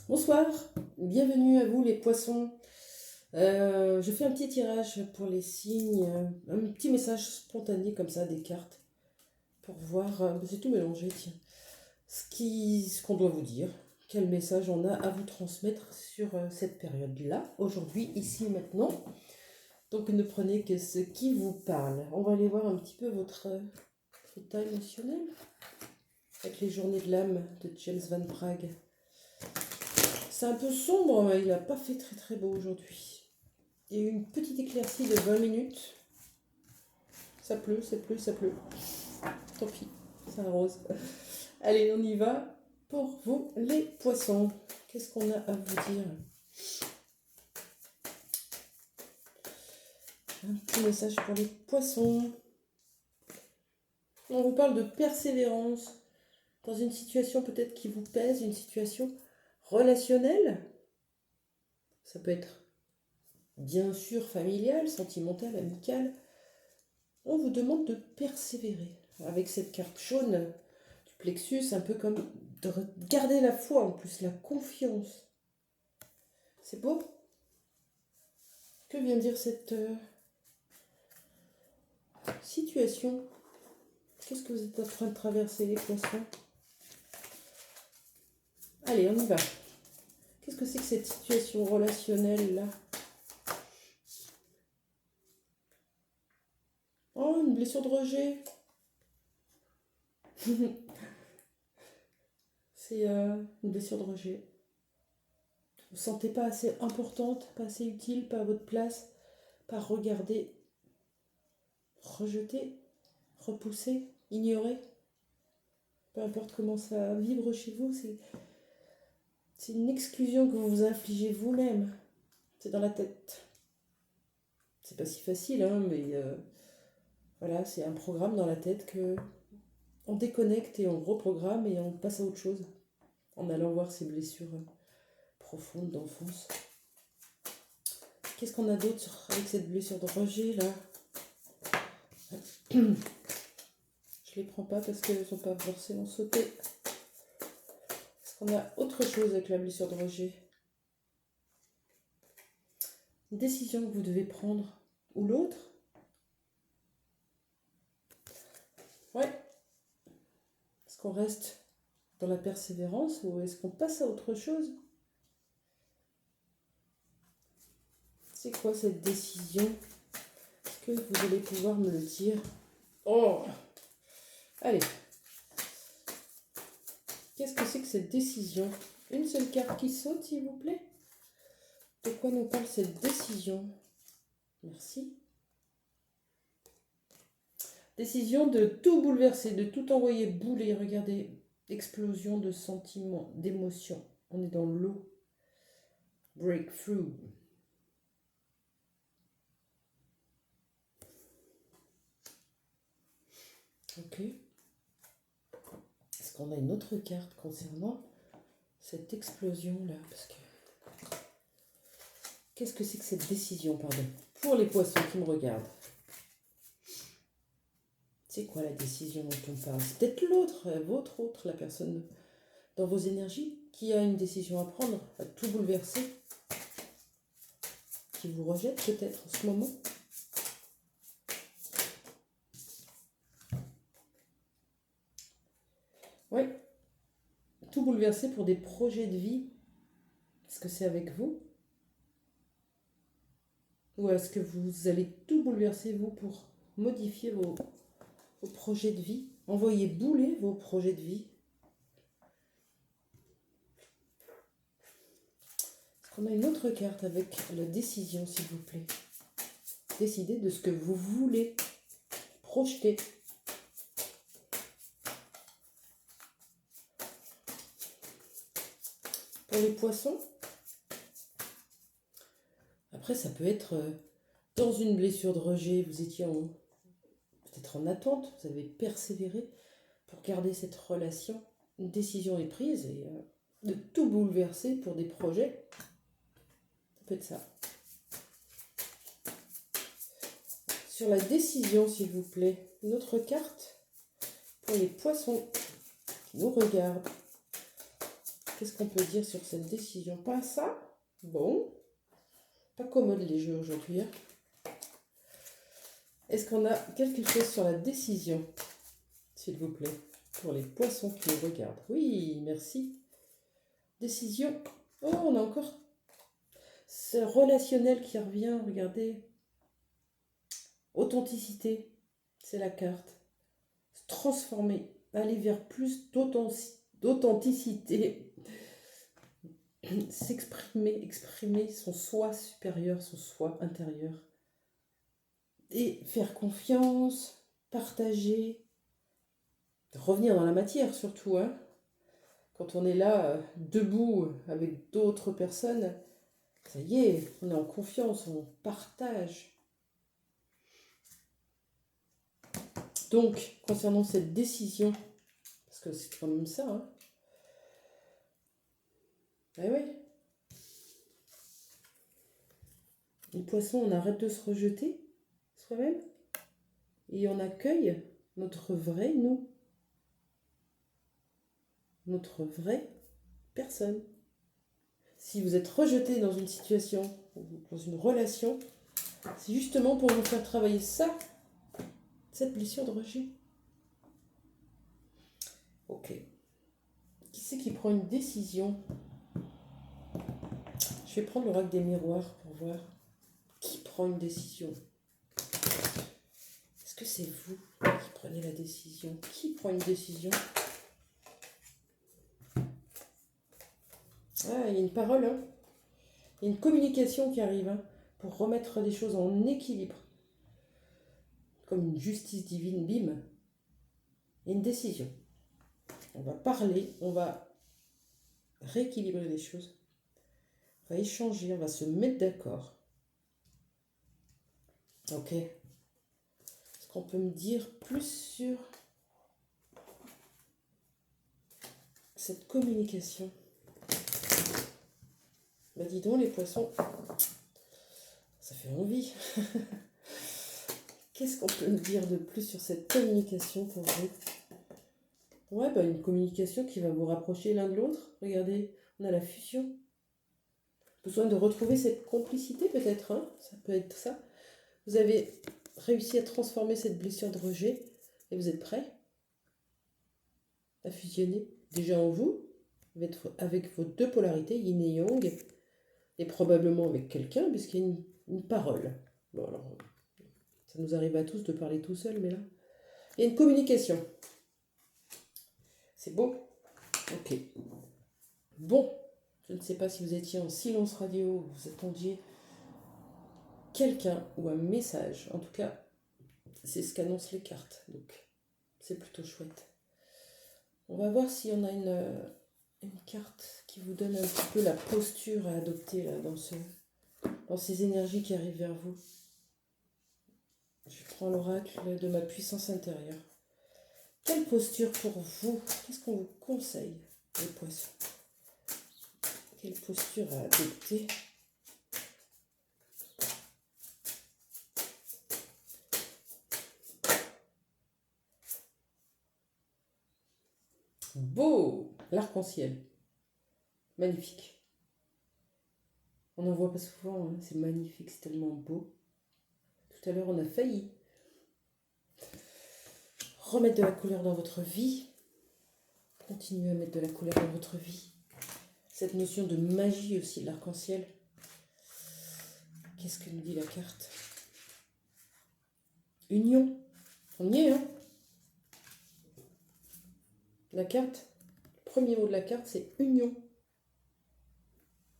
Bonsoir, bienvenue à vous les poissons. Je fais un petit tirage pour les signes, un petit message spontané comme ça des cartes pour voir, c'est tout mélangé, tiens, ce qu'on doit vous dire, quel message on a à vous transmettre sur cette période-là, aujourd'hui, ici, maintenant. Donc ne prenez que ce qui vous parle. On va aller voir un petit peu votre état émotionnel avec les journées de l'âme de James Van Praagh. C'est un peu sombre, mais il n'a pas fait très très beau aujourd'hui. Il y a eu une petite éclaircie de 20 minutes. Ça pleut, ça pleut, ça pleut. Tant pis, ça arrose. Allez, on y va pour vous les poissons. Qu'est-ce qu'on a à vous dire? Un petit message pour les poissons. On vous parle de persévérance dans une situation peut-être qui vous pèse, une situation relationnelle. Ça peut être bien sûr familiale, sentimentale, amicale. On vous demande de persévérer avec cette carte jaune du plexus, un peu comme de garder la foi en plus, la confiance. C'est beau. Que vient dire cette situation? Qu'est-ce que vous êtes en train de traverser, les poissons? Allez, on y va. Qu'est-ce que c'est que cette situation relationnelle-là? Oh, une blessure de rejet. C'est une blessure de rejet. Vous ne vous sentez pas assez importante, pas assez utile, pas à votre place, pas regardée, rejetée, repoussée, ignorée. Peu importe comment ça vibre chez vous, c'est une exclusion que vous vous infligez vous-même. C'est dans la tête. C'est pas si facile, hein, mais voilà, c'est un programme dans la tête que on déconnecte et on reprogramme et on passe à autre chose en allant voir ces blessures profondes d'enfance. Qu'est-ce qu'on a d'autre avec cette blessure de rejet là? Je les prends pas parce qu'elles sont pas forcément sautées. Est-ce qu'on a autre chose avec la blessure de rejet? Une décision que vous devez prendre ou l'autre? Ouais. Est-ce qu'on reste dans la persévérance ou est-ce qu'on passe à autre chose? C'est quoi cette décision? Est-ce que vous allez pouvoir me le dire? Oh! Allez. Qu'est-ce que c'est que cette décision? Une seule carte qui saute, s'il vous plaît? De quoi nous parle cette décision? Merci. Décision de tout bouleverser, de tout envoyer bouler. Regardez, explosion de sentiments, d'émotions. On est dans l'eau. Breakthrough. Ok. Est-ce qu'on a une autre carte concernant cette explosion-là? Parce que qu'est-ce que c'est que cette décision, pardon? Pour les poissons qui me regardent. C'est quoi la décision dont on parle? C'est peut-être l'autre, votre autre, la personne dans vos énergies qui a une décision à prendre, à tout bouleverser, qui vous rejette peut-être en ce moment. Oui, tout bouleverser pour des projets de vie. Est-ce que c'est avec vous? Ou est-ce que vous allez tout bouleverser, vous, pour modifier vos projets de vie? Envoyer bouler vos projets de vie? Est-ce qu'on a une autre carte avec la décision, s'il vous plaît? Décidez de ce que vous voulez projeter. Pour les poissons, après ça peut être dans une blessure de rejet, vous étiez peut-être en attente, vous avez persévéré pour garder cette relation, une décision est prise et de tout bouleverser pour des projets, ça peut être ça. Sur la décision, s'il vous plaît, une autre carte pour les poissons qui nous regardent. Qu'est-ce qu'on peut dire sur cette décision? Pas ça? Bon. Pas commode les jeux aujourd'hui. Hein. Est-ce qu'on a quelque chose sur la décision? S'il vous plaît. Pour les poissons qui nous regardent. Oui, merci. Décision. Oh, on a encore ce relationnel qui revient. Regardez. Authenticité. C'est la carte. Se transformer. Aller vers plus d'authenticité. S'exprimer. Exprimer son soi supérieur, son soi intérieur. Et faire confiance. Partager. Revenir dans la matière surtout, hein. Quand on est là, debout, avec d'autres personnes, ça y est, on est en confiance, on partage. Donc, concernant cette décision, parce que c'est quand même ça, hein. Eh oui. Les poissons, on arrête de se rejeter, soi-même, et on accueille notre vrai nous. Notre vraie personne. Si vous êtes rejeté dans une situation, dans une relation, c'est justement pour vous faire travailler ça, cette blessure de rejet. Ok. Qui c'est qui prend une décision? Je vais prendre l'oracle des miroirs pour voir qui prend une décision. Est-ce que c'est vous qui prenez la décision? Qui prend une décision? Ah, il y a une parole, hein. Il y a une communication qui arrive, hein, pour remettre les choses en équilibre. Comme une justice divine, bim. Il y a une décision. On va parler, on va rééquilibrer les choses. On va échanger, on va se mettre d'accord. Ok. Est-ce qu'on peut me dire plus sur cette communication? Bah dis donc les poissons, ça fait envie. Qu'est-ce qu'on peut me dire de plus sur cette communication pour vous? Ouais, bah une communication qui va vous rapprocher l'un de l'autre. Regardez, on a la fusion. Besoin de retrouver cette complicité peut-être, hein, ça peut être ça. Vous avez réussi à transformer cette blessure de rejet et vous êtes prêt à fusionner déjà en vous, avec vos deux polarités, yin et yang, et probablement avec quelqu'un, puisqu'il y a une parole. Bon, alors, ça nous arrive à tous de parler tout seul, mais là, il y a une communication. C'est beau? Ok. Bon, je ne sais pas si vous étiez en silence radio, vous attendiez quelqu'un ou un message. En tout cas, c'est ce qu'annoncent les cartes, donc c'est plutôt chouette. On va voir si on a une carte qui vous donne un petit peu la posture à adopter là, dans ces énergies qui arrivent vers vous. Je prends l'oracle de ma puissance intérieure. Quelle posture pour vous? Qu'est-ce qu'on vous conseille, les poissons? Quelle posture à adopter? Beau! L'arc-en-ciel. Magnifique. On n'en voit pas souvent, hein. C'est magnifique, c'est tellement beau. Tout à l'heure, on a failli remettre de la couleur dans votre vie. Continuez à mettre de la couleur dans votre vie. Cette notion de magie aussi de l'arc-en-ciel. Qu'est-ce que nous dit la carte? Union. On y est, hein? La carte, le premier mot de la carte, c'est union.